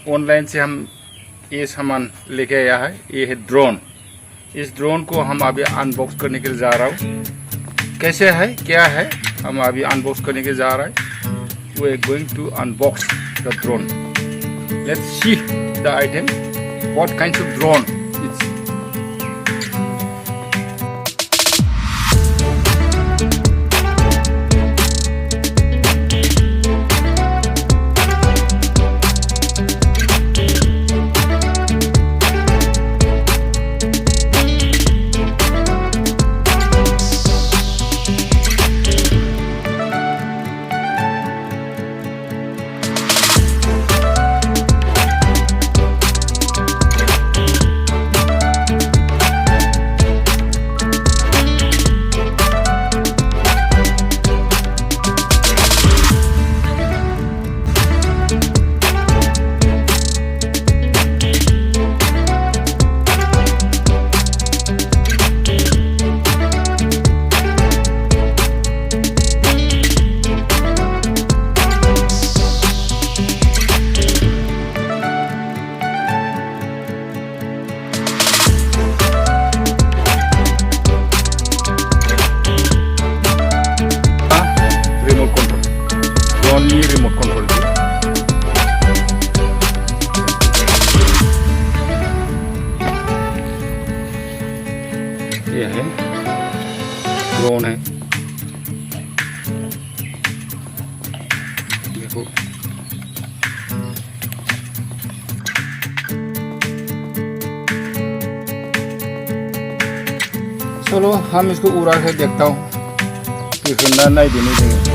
Online से हम ये सामान लेके आया है। ये है ड्रोन। इस ड्रोन को हम अभी अनबॉक्स करने के लिए जा रहा हूँ। कैसे है क्या है हम अभी अनबॉक्स करने के लिए जा रहा है। We are going to unbox the drone. Let's see the item, what kind of drone it's. Only remote control ये है ड्रोन है। देखो चलो हम इसको उड़ा के देखता हूँ कि ठंडा नहीं देने देंगे।